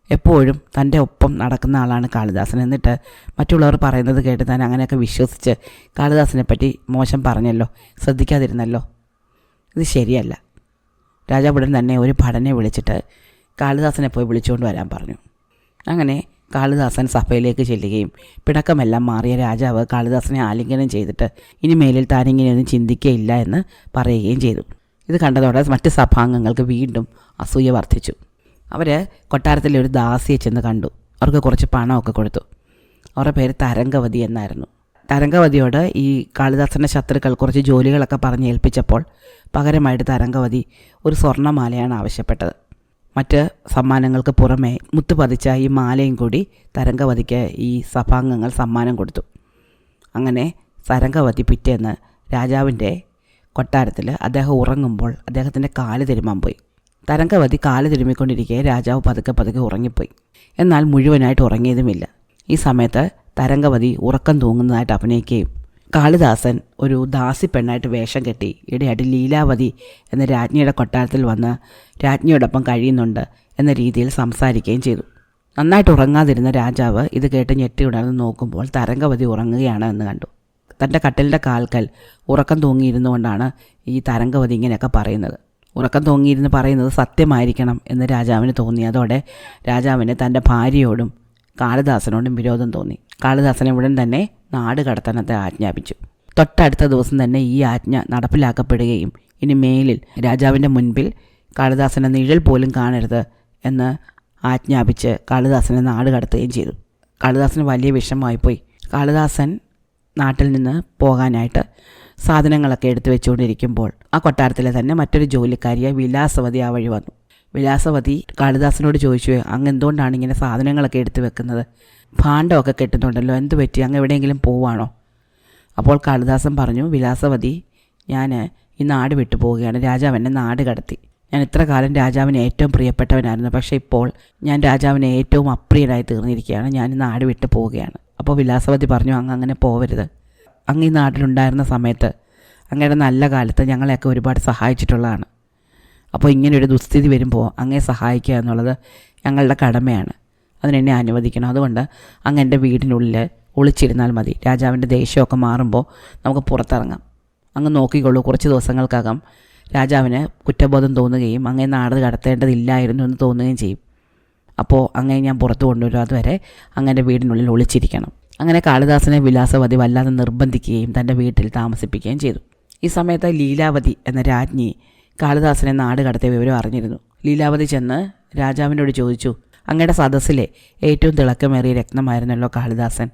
എപ്പോഴും തൻ്റെ ഒപ്പം നടക്കുന്ന ആളാണ് കാളിദാസൻ. എന്നിട്ട് മറ്റുള്ളവർ പറയുന്നത് കേട്ട് താൻ അങ്ങനെയൊക്കെ വിശ്വസിച്ച് കാളിദാസനെ പറ്റി മോശം പറഞ്ഞല്ലോ, ശ്രദ്ധിക്കാതിരുന്നല്ലോ. ഇത് ശരിയല്ല. രാജാവ് ഉടൻ തന്നെ ഒരു ഭടനെ വിളിച്ചിട്ട് കാളിദാസനെ പോയി വിളിച്ചുകൊണ്ട് വരാൻ പറഞ്ഞു. അങ്ങനെ കാളിദാസൻ സഭയിലേക്ക് ചെല്ലുകയും പിണക്കമെല്ലാം മാറിയ രാജാവ് കാളിദാസനെ ആലിംഗനം ചെയ്തിട്ട് ഇനി മേലിൽ താനിങ്ങനെയൊന്നും ചിന്തിക്കുകയില്ല എന്ന് പറയുകയും ചെയ്തു. ഇത് കണ്ടതോടെ മറ്റ് സഭാംഗങ്ങൾക്ക് വീണ്ടും അസൂയ വർദ്ധിച്ചു. അവർ കൊട്ടാരത്തിലെ ഒരു ദാസിയെ ചെന്ന് കണ്ടു. അവർക്ക് കുറച്ച് പണമൊക്കെ കൊടുത്തു. അവരുടെ പേര് തരംഗവതി എന്നായിരുന്നു. തരംഗവതിയോട് ഈ കാളിദാസൻ്റെ ശത്രുക്കൾ കുറച്ച് ജോലികളൊക്കെ പറഞ്ഞ് ഏൽപ്പിച്ചപ്പോൾ പകരമായിട്ട് തരംഗവതി ഒരു സ്വർണ്ണമാലയാണ് ആവശ്യപ്പെട്ടത്. മറ്റ് സമ്മാനങ്ങൾക്ക് പുറമെ മുത്ത് പതിച്ച ഈ മാലയും കൂടി തരംഗവതിക്ക് ഈ സഭാംഗങ്ങൾ സമ്മാനം കൊടുത്തു. അങ്ങനെ തരംഗവതി പിറ്റേന്ന് രാജാവിൻ്റെ കൊട്ടാരത്തിൽ അദ്ദേഹം ഉറങ്ങുമ്പോൾ അദ്ദേഹത്തിൻ്റെ കാല് തിരുമാൻ പോയി. തരംഗവതി കാല് തിരുമ്മിക്കൊണ്ടിരിക്കെ രാജാവ് പതുക്കെ ഉറങ്ങിപ്പോയി. എന്നാൽ മുഴുവനായിട്ട് ഉറങ്ങിയതുമില്ല. ഈ സമയത്ത് തരംഗവതി ഉറക്കം തൂങ്ങുന്നതായിട്ട് അഭിനയിക്കുകയും കാളിദാസൻ ഒരു ദാസി പെണ്ണായിട്ട് വേഷം കെട്ടി ഇടയായിട്ട് ലീലാവതി എന്ന രാജ്ഞിയുടെ കൊട്ടാരത്തിൽ വന്ന് രാജ്ഞിയോടൊപ്പം കഴിയുന്നുണ്ട് എന്ന രീതിയിൽ സംസാരിക്കുകയും ചെയ്തു. നന്നായിട്ട് ഉറങ്ങാതിരുന്ന രാജാവ് ഇത് കേട്ട് ഞെട്ടി ഉണർന്ന് നോക്കുമ്പോൾ തരംഗവതി ഉറങ്ങുകയാണ് എന്ന് കണ്ടു. തൻ്റെ കട്ടിലിൻ്റെ കാൽക്കൽ ഉറക്കം തൂങ്ങിയിരുന്നുകൊണ്ടാണ് ഈ തരംഗവതി ഇങ്ങനെയൊക്കെ പറയുന്നത്. ഉറക്കം തൂങ്ങിയിരുന്ന് പറയുന്നത് സത്യമായിരിക്കണം എന്ന് രാജാവിന് തോന്നി. അതോടെ രാജാവിന് തൻ്റെ ഭാര്യയോടും കാളിദാസനോടും വിരോധം തോന്നി. കാളിദാസനെ ഉടൻ തന്നെ നാട് കടത്താൻ അദ്ദേഹം ആജ്ഞാപിച്ചു. തൊട്ടടുത്ത ദിവസം തന്നെ ഈ ആജ്ഞ നടപ്പിലാക്കപ്പെടുകയും ഇനി മേലിൽ രാജാവിൻ്റെ മുൻപിൽ കാളിദാസനെ നിഴൽ പോലും കാണരുത് എന്ന് ആജ്ഞാപിച്ച് കാളിദാസനെ നാട് കടത്തുകയും ചെയ്തു. കാളിദാസന് വലിയ വിഷമമായിപ്പോയി. കാളിദാസൻ നാട്ടിൽ നിന്ന് പോകാനായിട്ട് സാധനങ്ങളൊക്കെ എടുത്തു വെച്ചുകൊണ്ടിരിക്കുമ്പോൾ ആ കൊട്ടാരത്തിലെ തന്നെ മറ്റൊരു ജോലിക്കാരിയെ വിലാസവതി ആ വഴി വന്നു. വിലാസവതി കാളിദാസനോട് ചോദിച്ചു, അങ്ങ് എന്തുകൊണ്ടാണ് ഇങ്ങനെ സാധനങ്ങളൊക്കെ എടുത്തു വെക്കുന്നത്? ഭാണ്ഡമൊക്കെ കെട്ടുന്നുണ്ടല്ലോ, എന്ത് പറ്റി? അങ്ങ് എവിടെയെങ്കിലും പോവാണോ? അപ്പോൾ കാളിദാസൻ പറഞ്ഞു, വിലാസവതി, ഞാൻ ഈ നാട് വിട്ടു പോവുകയാണ്. രാജാവ് എന്നെ നാട് കടത്തി. ഞാൻ ഇത്ര കാലം രാജാവിന് ഏറ്റവും പ്രിയപ്പെട്ടവനായിരുന്നു. പക്ഷേ ഇപ്പോൾ ഞാൻ രാജാവിന് ഏറ്റവും അപ്രിയനായി തീർന്നിരിക്കുകയാണ്. ഞാൻ ഈ നാട് വിട്ടു പോവുകയാണ്. അപ്പോൾ വിലാസവതി പറഞ്ഞു, അങ്ങ് അങ്ങനെ പോവരുത്. അങ്ങ് ഈ നാട്ടിലുണ്ടായിരുന്ന സമയത്ത്, അങ്ങയുടെ നല്ല കാലത്ത് ഞങ്ങളെയൊക്കെ ഒരുപാട് സഹായിച്ചിട്ടുള്ളതാണ്. അപ്പോൾ ഇങ്ങനെയൊരു ദുസ്ഥിതി വരുമ്പോൾ അങ്ങയെ സഹായിക്കുക എന്നുള്ളത് ഞങ്ങളുടെ കടമയാണ്. അതിനെന്നെ അനുവദിക്കണം. അതുകൊണ്ട് അങ്ങ് എൻ്റെ വീടിനുള്ളിൽ ഒളിച്ചിരുന്നാൽ മതി. രാജാവിൻ്റെ ദേഷ്യമൊക്കെ മാറുമ്പോൾ നമുക്ക് പുറത്തിറങ്ങാം. അങ്ങ് നോക്കിക്കൊള്ളൂ, കുറച്ച് ദിവസങ്ങൾക്കകം രാജാവിന് കുറ്റബോധം തോന്നുകയും അങ്ങേ നാട് കടത്തേണ്ടതില്ലായിരുന്നു എന്ന് തോന്നുകയും ചെയ്യും. അപ്പോൾ അങ്ങേ ഞാൻ പുറത്തു കൊണ്ടുവരും. അതുവരെ അങ്ങൻ്റെ വീടിനുള്ളിൽ ഒളിച്ചിരിക്കണം. അങ്ങനെ കാളിദാസനെ വിലാസവതി വല്ലാതെ നിർബന്ധിക്കുകയും തൻ്റെ വീട്ടിൽ താമസിപ്പിക്കുകയും ചെയ്തു. ഈ സമയത്ത് ലീലാവതി എന്ന രാജ്ഞി കാളിദാസനെ നാട് കടത്തിയ വിവരം അറിഞ്ഞിരുന്നു. ലീലാവതി ചെന്ന് രാജാവിനോട് ചോദിച്ചു, അങ്ങയുടെ സദസ്സിലെ ഏറ്റവും തിളക്കമേറിയ രത്നമായിരുന്നല്ലോ കാളിദാസൻ.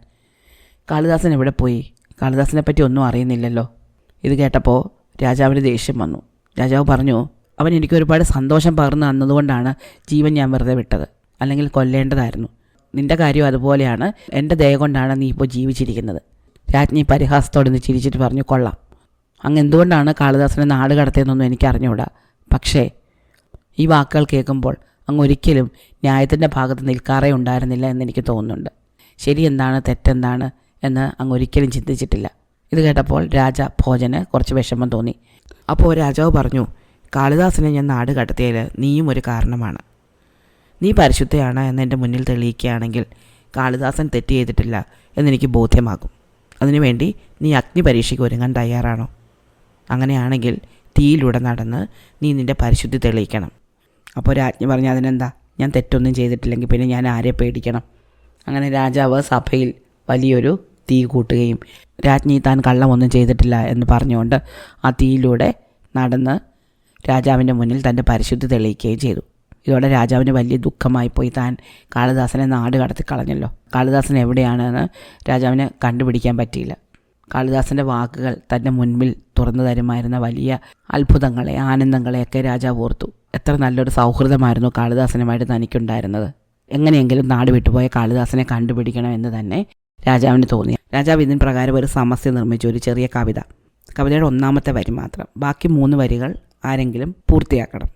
കാളിദാസൻ എവിടെ പോയി? കാളിദാസനെ പറ്റി ഒന്നും അറിയുന്നില്ലല്ലോ. ഇത് കേട്ടപ്പോൾ രാജാവിന് ദേഷ്യം വന്നു. രാജാവ് പറഞ്ഞു, അവൻ എനിക്ക് ഒരുപാട് സന്തോഷം പകർന്നു തന്നതുകൊണ്ടാണ് ജീവൻ ഞാൻ വെറുതെ വിട്ടത്, അല്ലെങ്കിൽ കൊല്ലേണ്ടതായിരുന്നു. നിൻ്റെ കാര്യം അതുപോലെയാണ്. എൻ്റെ ദയ കൊണ്ടാണ് നീ ഇപ്പോൾ ജീവിച്ചിരിക്കുന്നത്. രാജ്ഞി പരിഹാസത്തോടെ നിന്ന് ചിരിച്ചിട്ട് പറഞ്ഞു, കൊള്ളാം. അങ്ങ് എന്തുകൊണ്ടാണ് കാളിദാസനെ നാട് കടത്തിയതെന്നൊന്നും എനിക്ക് അറിഞ്ഞുകൂടാ. പക്ഷേ ഈ വാക്കുകൾ കേൾക്കുമ്പോൾ അങ്ങ് ഒരിക്കലും ന്യായത്തിൻ്റെ ഭാഗത്ത് നിൽക്കാറേ ഉണ്ടായിരുന്നില്ല എന്നെനിക്ക് തോന്നുന്നുണ്ട്. ശരി എന്താണ്, തെറ്റെന്താണ് എന്ന് അങ്ങ് ഒരിക്കലും ചിന്തിച്ചിട്ടില്ല. ഇത് കേട്ടപ്പോൾ ഭോജന് കുറച്ച് വിഷമം തോന്നി. അപ്പോൾ രാജാവ് പറഞ്ഞു, കാളിദാസനെ ഞാൻ നാട് കടത്തിയതിൽ നീയും ഒരു കാരണമാണ്. നീ പരിശുദ്ധയാണ് എന്നെൻ്റെ മുന്നിൽ തെളിയിക്കുകയാണെങ്കിൽ കാളിദാസൻ തെറ്റ് ചെയ്തിട്ടില്ല എന്നെനിക്ക് ബോധ്യമാകും. അതിനുവേണ്ടി നീ അഗ്നി പരീക്ഷയ്ക്ക് ഒരുങ്ങാൻ തയ്യാറാണോ? അങ്ങനെയാണെങ്കിൽ തീയിലൂടെ നടന്ന് നീ നിൻ്റെ പരിശുദ്ധി തെളിയിക്കണം. അപ്പോൾ രാജ്ഞി പറഞ്ഞു, അതിനെന്താ, ഞാൻ തെറ്റൊന്നും ചെയ്തിട്ടില്ലെങ്കിൽ പിന്നെ ഞാൻ ആരെ പേടിക്കണം? അങ്ങനെ രാജാവ് സഭയിൽ വലിയൊരു തീ കൂട്ടുകയും രാജ്ഞി താൻ കള്ളമൊന്നും ചെയ്തിട്ടില്ല എന്ന് പറഞ്ഞുകൊണ്ട് ആ തീയിലൂടെ നടന്ന് രാജാവിൻ്റെ മുന്നിൽ തൻ്റെ പരിശുദ്ധി തെളിയിക്കുകയും ചെയ്തു. ഇതോടെ രാജാവിന് വലിയ ദുഃഖമായിപ്പോയി. താൻ കാളിദാസനെ നാട് കടത്തി കളഞ്ഞല്ലോ. കാളിദാസൻ എവിടെയാണെന്ന് രാജാവിന് കണ്ടുപിടിക്കാൻ പറ്റിയില്ല. കാളിദാസൻ്റെ വാക്കുകൾ തൻ്റെ മുൻപിൽ തുറന്നു തരുമായിരുന്ന വലിയ അത്ഭുതങ്ങളെ, ആനന്ദങ്ങളെയൊക്കെ രാജാവ് ഓർത്തു. എത്ര നല്ലൊരു സൗഹൃദമായിരുന്നു കാളിദാസനുമായിട്ട് തനിക്കുണ്ടായിരുന്നത്. എങ്ങനെയെങ്കിലും നാട് വിട്ടുപോയ കാളിദാസനെ കണ്ടുപിടിക്കണം എന്ന് തന്നെ രാജാവിന് തോന്നി. രാജാവ് ഇതിന് പ്രകാരം ഒരു സമസ്യ നിർമ്മിച്ചു, ഒരു ചെറിയ കവിത. കവിതയുടെ ഒന്നാമത്തെ വരി മാത്രം, ബാക്കി 3 വരികൾ ആരെങ്കിലും പൂർത്തിയാക്കണം.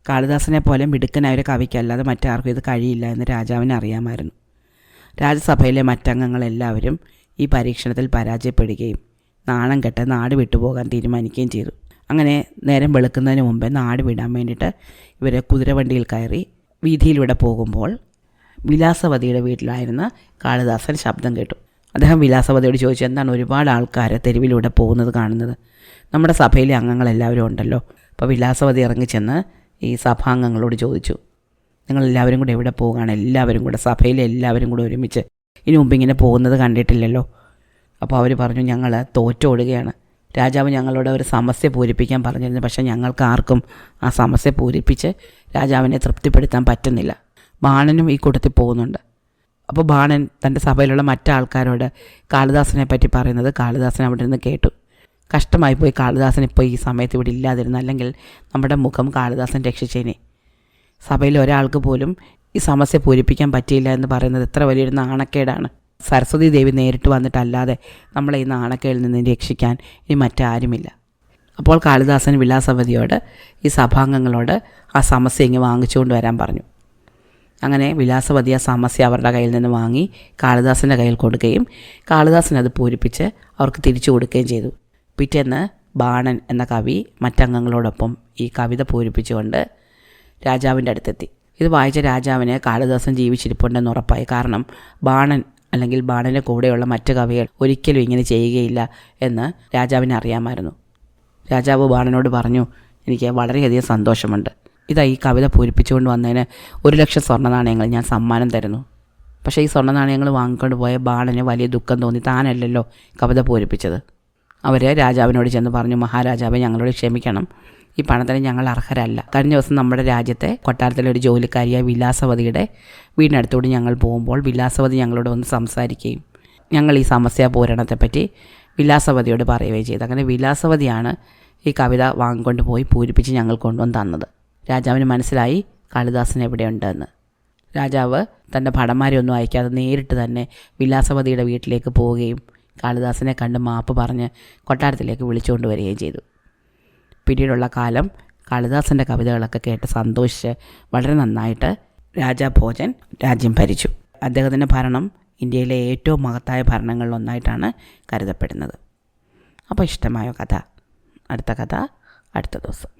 കാളിദാസനെ പോലെ മിടുക്കനായ ഒരു കവിക്കല്ലാതെ മറ്റാർക്കും ഇത് കഴിയില്ല എന്ന് രാജാവിന് അറിയാമായിരുന്നു. രാജ്യസഭയിലെ മറ്റംഗങ്ങളെല്ലാവരും ഈ പരീക്ഷണത്തിൽ പരാജയപ്പെടുകയും നാണം കെട്ട് നാട് വിട്ടുപോകാൻ തീരുമാനിക്കുകയും ചെയ്തു. അങ്ങനെ നേരം വെളുക്കുന്നതിന് മുമ്പേ നാട് വിടാൻ വേണ്ടിയിട്ട് ഇവർ കുതിരവണ്ടിയിൽ കയറി വീതിയിലൂടെ പോകുമ്പോൾ വിലാസവതിയുടെ വീട്ടിലായിരുന്ന കാളിദാസൻ ശബ്ദം കേട്ടു. അദ്ദേഹം വിലാസവതിയോട് ചോദിച്ചു, എന്താണ് ഒരുപാട് ആൾക്കാർ തെരുവിലൂടെ പോകുന്നത് കാണുന്നത്? നമ്മുടെ സഭയിലെ അംഗങ്ങളെല്ലാവരും ഉണ്ടല്ലോ. അപ്പോൾ വിലാസവതി ഇറങ്ങിച്ചെന്ന് ഈ സഭാംഗങ്ങളോട് ചോദിച്ചു, നിങ്ങളെല്ലാവരും കൂടെ എവിടെ പോവുകയാണ്? എല്ലാവരും കൂടെ, സഭയിലെ എല്ലാവരും കൂടെ ഒരുമിച്ച് ഇനി മുമ്പ് ഇങ്ങനെ പോകുന്നത് കണ്ടിട്ടില്ലല്ലോ. അപ്പോൾ അവർ പറഞ്ഞു, ഞങ്ങൾ തോറ്റോടുകയാണ്. രാജാവ് ഞങ്ങളോട് ഒരു സമസ്യ പൂരിപ്പിക്കാൻ പറഞ്ഞിരുന്നു. പക്ഷേ ഞങ്ങൾക്ക് ആർക്കും ആ സമസ്യ പൂരിപ്പിച്ച് രാജാവിനെ തൃപ്തിപ്പെടുത്താൻ പറ്റുന്നില്ല. ബാണനും ഈ കൂട്ടത്തിൽ പോകുന്നുണ്ട്. അപ്പോൾ ബാണൻ തൻ്റെ സഭയിലുള്ള മറ്റാൾക്കാരോട് കാളിദാസനെ പറ്റി പറയുന്നത് കാളിദാസൻ അവിടെ നിന്ന് കേട്ടു. കഷ്ടമായി പോയി കാളിദാസൻ ഇപ്പോൾ ഈ സമയത്ത് ഇവിടെ ഇല്ലാതിരുന്നു, അല്ലെങ്കിൽ നമ്മുടെ മുഖം കാളിദാസൻ രക്ഷിച്ചേനെ. സഭയിൽ ഒരാൾക്ക് പോലും ഈ സമസ്യ പൂരിപ്പിക്കാൻ പറ്റിയില്ല എന്ന് പറയുന്നത് എത്ര വലിയൊരു നാണക്കേടാണ്. സരസ്വതി ദേവി നേരിട്ട് വന്നിട്ടല്ലാതെ നമ്മളെ ഈ നാണക്കേടിൽ നിന്ന് രക്ഷിക്കാൻ ഇനി മറ്റാരുമില്ല. അപ്പോൾ കാളിദാസൻ വിലാസവതിയോട്, ഈ സഭാംഗങ്ങളോട് ആ സമസ്യ ഇങ്ങ് വാങ്ങിച്ചുകൊണ്ട് വരാൻ പറഞ്ഞു. അങ്ങനെ വിലാസവതി ആ സമസ്യ അവരുടെ കയ്യിൽ നിന്ന് വാങ്ങി കാളിദാസൻ്റെ കയ്യിൽ കൊടുക്കുകയും കാളിദാസൻ അത് പൂരിപ്പിച്ച് അവർക്ക് തിരിച്ചു കൊടുക്കുകയും ചെയ്തു. പിറ്റേന്ന് ബാണൻ എന്ന കവി മറ്റംഗങ്ങളോടൊപ്പം ഈ കവിത പൂരിപ്പിച്ചുകൊണ്ട് രാജാവിൻ്റെ അടുത്തെത്തി. ഇത് വായിച്ച രാജാവിന് കാളിദാസൻ ജീവിച്ചിരിപ്പുണ്ടെന്ന് ഉറപ്പായി. കാരണം ബാണൻ അല്ലെങ്കിൽ ബാണൻ്റെ കൂടെയുള്ള മറ്റ് കവികൾ ഒരിക്കലും ഇങ്ങനെ ചെയ്യുകയില്ല എന്ന് രാജാവിന് അറിയാമായിരുന്നു. രാജാവ് ബാണനോട് പറഞ്ഞു, എനിക്ക് വളരെയധികം സന്തോഷമുണ്ട്. ഇതാ ഈ കവിത പൂരിപ്പിച്ചുകൊണ്ട് വന്നതിന് 1,00,000 സ്വർണ്ണ നാണയങ്ങൾ ഞാൻ സമ്മാനം തരുന്നു. പക്ഷേ ഈ സ്വർണ്ണ നാണയങ്ങൾ വാങ്ങിക്കൊണ്ട് പോയ ബാണന് വലിയ ദുഃഖം തോന്നി. താനല്ലല്ലോ കവിത പൂരിപ്പിച്ചത്. അവർ രാജാവിനോട് ചെന്ന് പറഞ്ഞു, മഹാരാജാവെ, ഞങ്ങളോട് ക്ഷമിക്കണം, ഈ പണത്തിന് ഞങ്ങൾ അർഹരല്ല. കഴിഞ്ഞ ദിവസം നമ്മുടെ രാജ്യത്തെ കൊട്ടാരത്തിലെ ഒരു ജോലിക്കാരിയായ വിലാസവതിയുടെ വീടിനടുത്തോട് ഞങ്ങൾ പോകുമ്പോൾ വിലാസവതി ഞങ്ങളോട് വന്ന് സംസാരിക്കുകയും ഞങ്ങൾ ഈ സമസ്യ പൂരണത്തെപ്പറ്റി വിലാസവതിയോട് പറയുകയും ചെയ്തു. അങ്ങനെ വിലാസവതിയാണ് ഈ കവിത വാങ്ങിക്കൊണ്ട് പോയി പൂരിപ്പിച്ച് ഞങ്ങൾ കൊണ്ടുവന്ന് തന്നത്. രാജാവിന് മനസ്സിലായി കാളിദാസൻ എവിടെയുണ്ടെന്ന്. രാജാവ് തൻ്റെ ഭടന്മാരെയൊന്നും അയക്കാതെ നേരിട്ട് തന്നെ വിലാസവതിയുടെ വീട്ടിലേക്ക് പോവുകയും കാളിദാസനെ കണ്ട് മാപ്പ് പറഞ്ഞ് കൊട്ടാരത്തിലേക്ക് വിളിച്ചുകൊണ്ട് വരികയും ചെയ്തു. പിന്നീടുള്ള കാലം കാളിദാസൻ്റെ കവിതകളൊക്കെ കേട്ട് സന്തോഷിച്ച് വളരെ നന്നായിട്ട് രാജാഭോജൻ രാജ്യം ഭരിച്ചു. അദ്ദേഹത്തിൻ്റെ ഭരണം ഇന്ത്യയിലെ ഏറ്റവും മഹത്തായ ഭരണങ്ങളിലൊന്നായിട്ടാണ് കരുതപ്പെടുന്നത്. അപ്പോൾ ഇഷ്ടമായോ കഥ? അടുത്ത കഥ അടുത്ത ദിവസം.